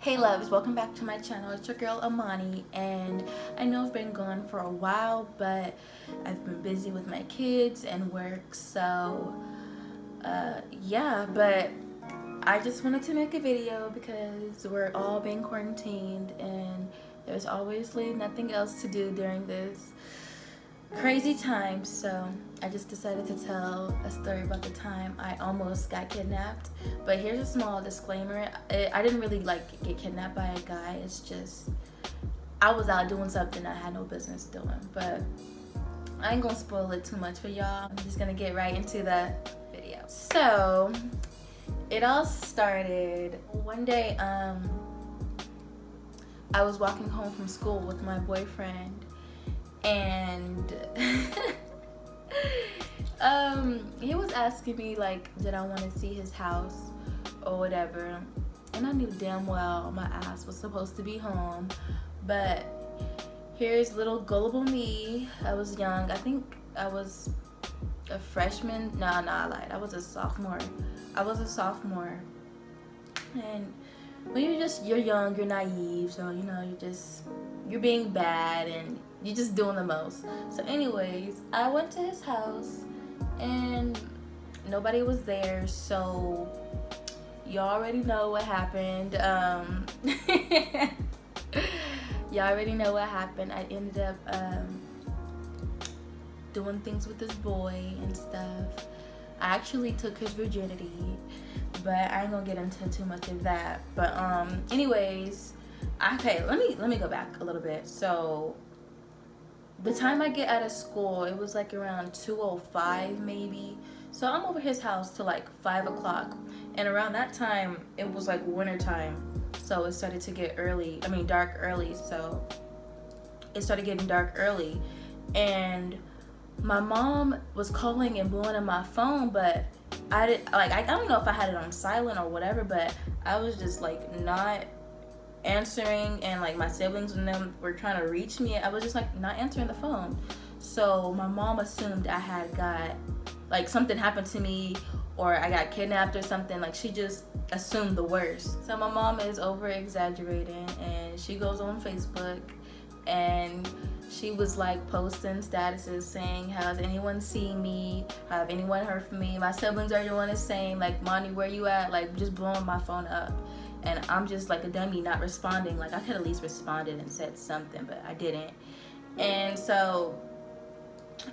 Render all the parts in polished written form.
Hey loves, welcome back to my channel. It's your girl Amani, and I know I've been gone for a while, but I've been busy with my kids and work, so yeah, but I just wanted to make a video because we're all being quarantined and there's obviously nothing else to do during this crazy time. So I just decided to tell a story about the time I almost got kidnapped. But here's a small disclaimer. I didn't really get kidnapped by a guy. It's just I was out doing something I had no business doing. But I ain't gonna spoil it too much for y'all. I'm just gonna get right into the video. So it all started one day. I was walking home from school with my boyfriend, and he was asking me did I want to see his house or whatever, and I knew damn well my ass was supposed to be home, but here's little gullible me. I was young. I think I was a freshman. Nah, I lied. I was a sophomore. And when you're young, you're naive, so you're being bad and you're just doing the most. So anyways, I went to his house and nobody was there, so y'all already know what happened. Y'all already know what happened. I ended up doing things with this boy and stuff. I actually took his virginity, but I ain't gonna get into too much of that. But anyways, okay, let me go back a little bit. So the time I get out of school, it was around 2:05 maybe. So I'm over his house till 5 o'clock, and around that time it was winter time, so it started to get dark early. So it started getting dark early, and my mom was calling and blowing up my phone, but I don't know if I had it on silent or whatever, but I was just not answering, and my siblings and them were trying to reach me. I was just not answering the phone. So my mom assumed I had got something happened to me, or I got kidnapped or something. She just assumed the worst. So my mom is over exaggerating, and she goes on Facebook and she was posting statuses saying, has anyone seen me? Have anyone heard from me? My siblings are doing the same. Monty, where you at? Just blowing my phone up. And I'm just a dummy, not responding. I could at least responded and said something, but I didn't. And so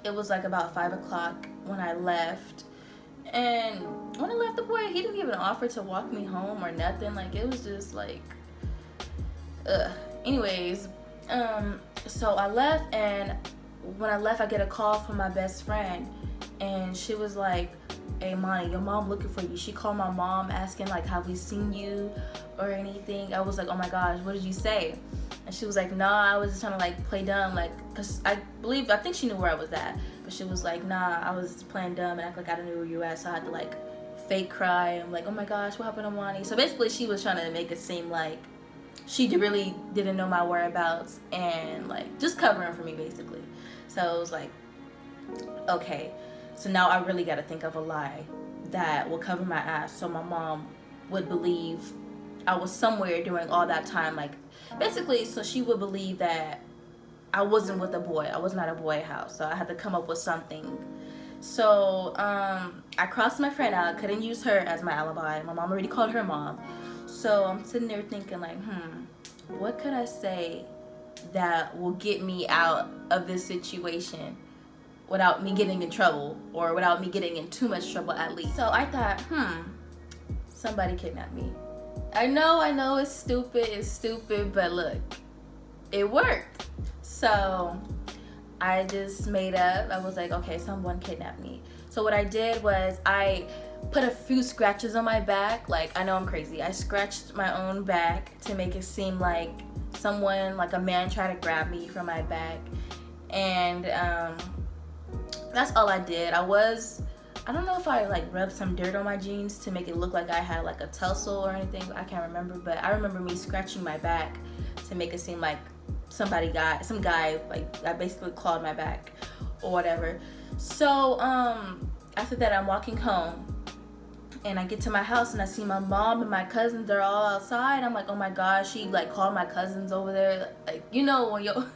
it was about 5 o'clock when I left. And when I left, the boy, he didn't even offer to walk me home or nothing. It was just ugh. Anyways, so I left, and when I left, I get a call from my best friend, and she was like, hey Monty, your mom looking for you. She called my mom asking have we seen you or anything. I was like, oh my gosh, what did you say? And she was like, nah, I was just trying to play dumb, because I think she knew where I was at, but she was like, nah, I was just playing dumb and act like I didn't know where you were at, so I had to fake cry. I'm like, oh my gosh, what happened to Monty? So basically she was trying to make it seem like she really didn't know my whereabouts, and just covering for me basically. So it was okay, so now I really got to think of a lie that will cover my ass, so my mom would believe I was somewhere during all that time, basically, so she would believe that I wasn't with a boy. I was not a boy house, so I had to come up with something. So I crossed my friend out, couldn't use her as my alibi. My mom already called her mom. So I'm sitting there thinking what could I say that will get me out of this situation without me getting in trouble, or without me getting in too much trouble at least. So I thought, somebody kidnapped me. I know it's stupid, but look, it worked. So I just made up. I was like, okay, someone kidnapped me. So what I did was I put a few scratches on my back. I know I'm crazy. I scratched my own back to make it seem like someone, a man, tried to grab me from my back. And that's all I did. I don't know if I rubbed some dirt on my jeans to make it look like I had a tussle or anything. I can't remember, but I remember me scratching my back to make it seem like some guy I basically clawed my back or whatever. So after that, I'm walking home, And I get to my house and I see my mom and my cousins, they're all outside. I'm like, oh my gosh, she like called my cousins over there. Like, you know, when your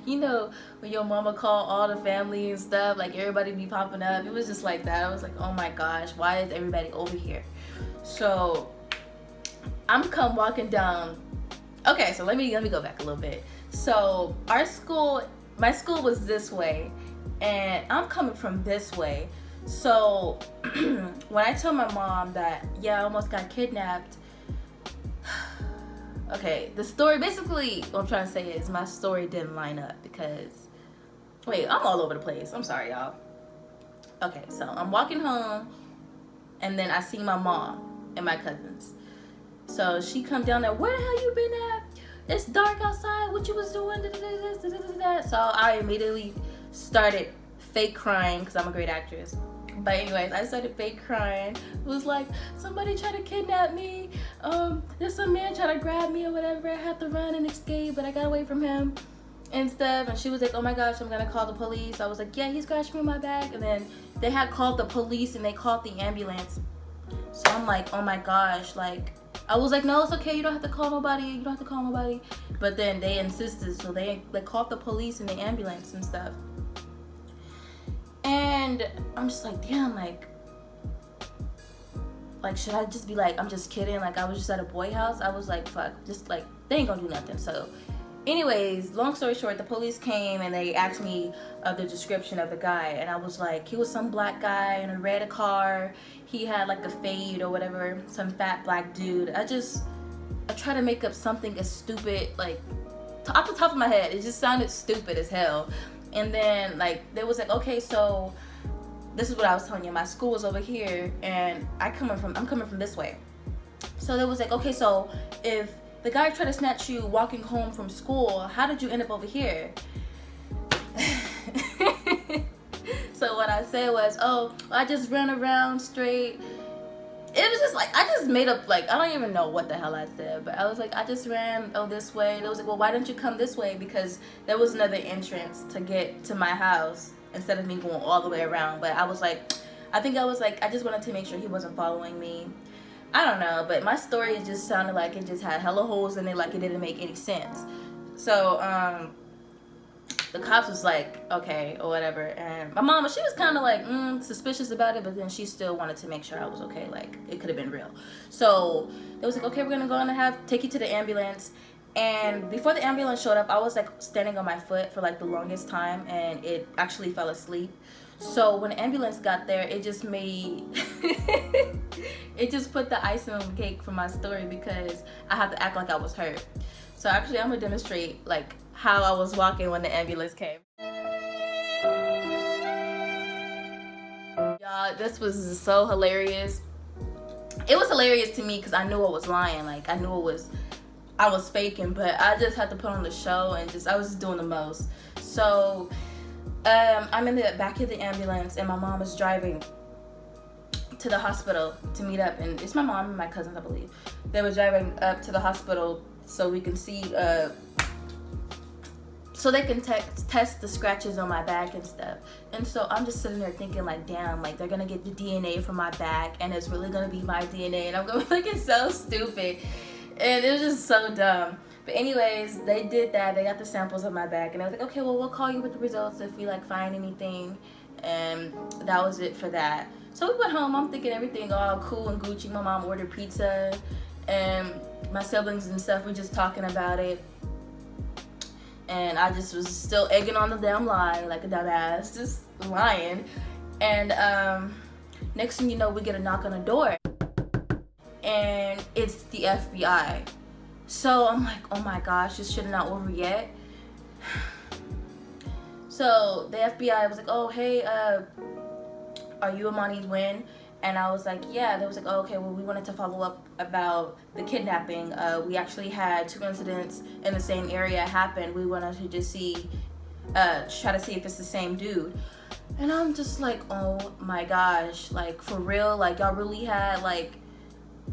you know, when your mama call all the family and stuff, like everybody be popping up. It was just like that. I was like, oh my gosh, why is everybody over here? So I'm come walking down. Okay, so let me go back a little bit. So my school was this way, and I'm coming from this way. So when I tell my mom that, yeah, I almost got kidnapped, okay, the story, basically what I'm trying to say is my story didn't line up because, wait, I'm all over the place. I'm sorry, y'all. Okay, so I'm walking home, and then I see my mom and my cousins. So she come down there, where the hell you been at? It's dark outside, what you was doing? So I immediately started fake crying because I'm a great actress. But anyways, I started fake crying. It was like, somebody tried to kidnap me. There's some man trying to grab me or whatever. I had to run and escape, but I got away from him and stuff. And she was like, oh my gosh, I'm gonna call the police. I was like, yeah, he scratched me in my back. And then they had called the police and they called the ambulance. So I'm like, oh my gosh, like, I was like, no, it's okay, you don't have to call nobody, you don't have to call nobody. But then they insisted, so they called the police and the ambulance and stuff. And I'm just like, damn, like should I just be like, I'm just kidding, like I was just at a boy house? I was like, fuck, just like, they ain't gonna do nothing. So anyways, long story short, the police came and they asked me the description of the guy, and I was like, he was some black guy in a red car. He had like a fade or whatever, some fat black dude. I try to make up something as stupid, like off the top of my head, it just sounded stupid as hell. And then like they was like, okay, so this is what I was telling you, my school was over here and I'm coming from this way. So they was like, okay, so if the guy tried to snatch you walking home from school, how did you end up over here? So what I said was, oh, I just ran around straight. It was just like, I just made up, like, I don't even know what the hell I said, but I was like, I just ran, this way. And it was like, well, why don't you come this way? Because there was another entrance to get to my house instead of me going all the way around. But I was like, I just wanted to make sure he wasn't following me. I don't know, but my story just sounded like it just had hella holes in it, like it didn't make any sense. So, the cops was like, okay, or whatever. And my mama, she was kind of like suspicious about it, but then she still wanted to make sure I was okay, like it could have been real. So it was like, okay, we're gonna go and take you to the ambulance. And before the ambulance showed up, I was like standing on my foot for like the longest time, and it actually fell asleep. So when the ambulance got there, it just made it just put the icing on the cake for my story, because I had to act like I was hurt. So actually, I'm gonna demonstrate like how I was walking when the ambulance came. Y'all, this was so hilarious. It was hilarious to me because I knew I was lying. Like I was faking, but I just had to put on the show and I was just doing the most. So I'm in the back of the ambulance and my mom is driving to the hospital to meet up, and it's my mom and my cousins, I believe. They were driving up to the hospital so we can see so they can test the scratches on my back and stuff. And so I'm just sitting there thinking like, damn, like they're gonna get the DNA from my back and it's really gonna be my DNA, and I'm going like, it's so stupid. And it was just so dumb. But anyways, they did that. They got the samples of my back, and I was like, okay, well, we'll call you with the results if we like find anything. And that was it for that. So we went home. I'm thinking everything all cool and Gucci. My mom ordered pizza, and my siblings and stuff were just talking about it. And I just was still egging on the damn lie, like a dumbass, just lying. And next thing you know, we get a knock on the door, and it's the FBI. So I'm like, oh my gosh, this shit not over yet. So the FBI was like, oh, hey, are you Amani's Win? And I was like, yeah. They was like, oh, okay, well, we wanted to follow up about the kidnapping. We actually had 2 incidents in the same area happen. We wanted to just try to see if it's the same dude. And I'm just like, oh my gosh, like for real? Like y'all really had like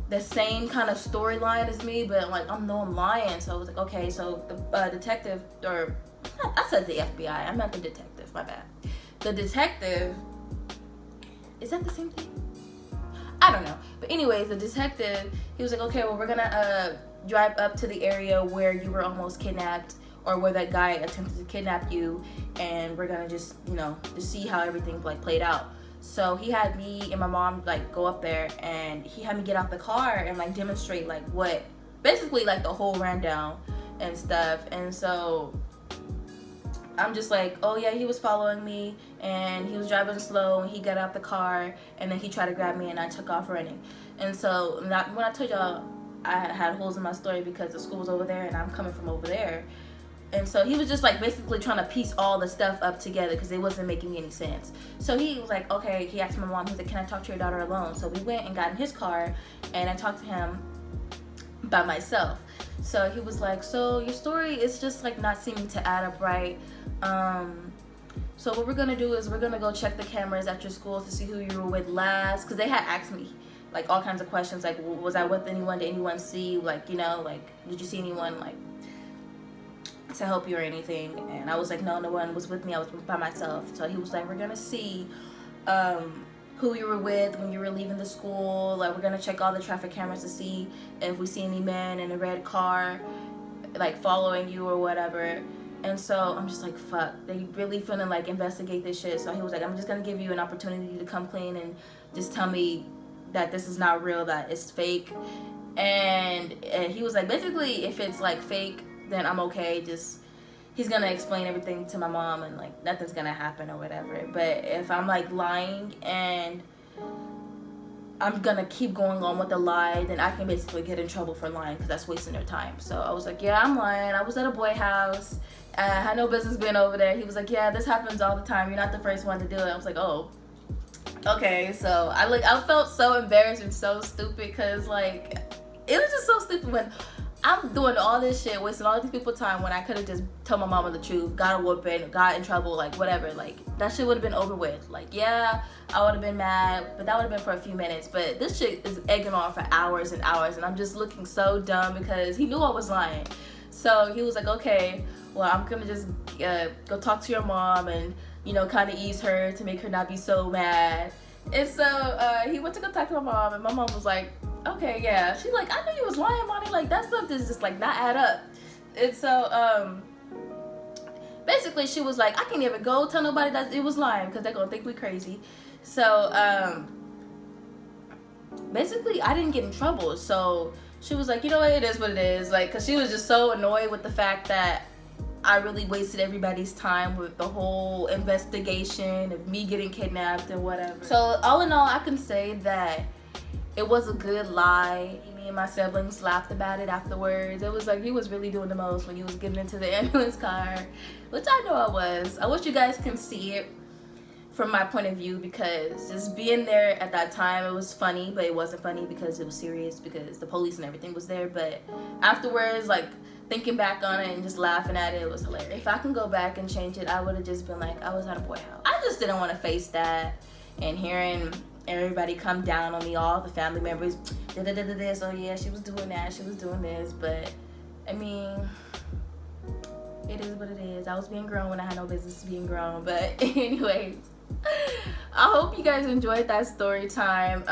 the same kind of storyline as me, but like I'm lying. So I was like, okay, so the detective, or I said the FBI, I meant the detective, my bad. The detective, is that the same thing? I don't know. But anyways, the detective, he was like, okay, well, we're gonna drive up to the area where you were almost kidnapped, or where that guy attempted to kidnap you, and we're gonna just, you know, to see how everything like played out. So he had me and my mom like go up there, and he had me get out the car and like demonstrate like what, basically like the whole rundown and stuff. And so I'm just like, oh yeah, he was following me and he was driving slow, and he got out the car and then he tried to grab me and I took off running. And so when I told y'all I had holes in my story because the school was over there and I'm coming from over there. And so he was just like basically trying to piece all the stuff up together because it wasn't making any sense. So he was like, okay, he asked my mom, he's like, can I talk to your daughter alone? So we went and got in his car and I talked to him by myself. So he was like, so your story is just like not seeming to add up right. So what we're gonna do is we're gonna go check the cameras at your school to see who you were with last, because they had asked me like all kinds of questions, like was I with anyone, did anyone see, like, you know, like did you see anyone like to help you or anything? And I was like, no one was with me, I was by myself. So he was like, we're gonna see who you were with when you were leaving the school, like we're gonna check all the traffic cameras to see if we see any men in a red car like following you or whatever. And so I'm just like, fuck, they really finna like investigate this shit. So he was like, I'm just gonna give you an opportunity to come clean and just tell me that this is not real, that it's fake. And he was like, basically if it's like fake, then I'm okay, just he's gonna explain everything to my mom and like nothing's gonna happen or whatever. But if I'm like lying and I'm gonna keep going on with the lie, then I can basically get in trouble for lying because that's wasting their time. So I was like, yeah, I'm lying, I was at a boy house, I had no business being over there. He was like, yeah, this happens all the time, you're not the first one to do it. I was like, oh, okay. So I felt so embarrassed and so stupid because like it was just so stupid when I'm doing all this shit, wasting all these people's time when I could have just told my mama the truth, got a whooping, got in trouble, like whatever. Like that shit would have been over with. Like yeah, I would have been mad, but that would have been for a few minutes. But this shit is egging on for hours and hours, and I'm just looking so dumb because he knew I was lying. So he was like, okay, well, I'm gonna just go talk to your mom and, you know, kind of ease her to make her not be so mad. And so he went to go talk to my mom, and my mom was like, okay, yeah. She's like, I knew you was lying, Monty. Like, that stuff does just, like, not add up. And so, basically, she was like, I can't even go tell nobody that it was lying because they're going to think we crazy. So, basically, I didn't get in trouble. So, she was like, you know what, it is what it is. Like, because she was just so annoyed with the fact that I really wasted everybody's time with the whole investigation of me getting kidnapped and whatever. So, all in all, I can say that it was a good lie. Me and my siblings laughed about it afterwards. It was like he was really doing the most when he was getting into the ambulance car, which I know I was. I wish you guys can see it from my point of view, because just being there at that time, it was funny, but it wasn't funny because it was serious because the police and everything was there. But afterwards, like thinking back on it and just laughing at it, it was hilarious. If I can go back and change it, I would have just been like, I was at a boy house. I just didn't want to face that, and hearing everybody come down on me, all the family members, this, oh yeah, she was doing that, she was doing this. But I mean, it is what it is. I was being grown when I had no business being grown. But anyways, I hope you guys enjoyed that story time.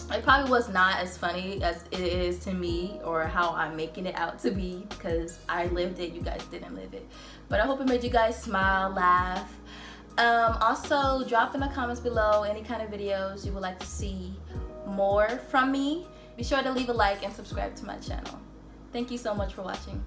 It probably was not as funny as it is to me, or how I'm making it out to be, because I lived it, you guys didn't live it. But I hope it made you guys smile, laugh. Also, drop in the comments below any kind of videos you would like to see more from me. Be sure to leave a like and subscribe to my channel. Thank you so much for watching.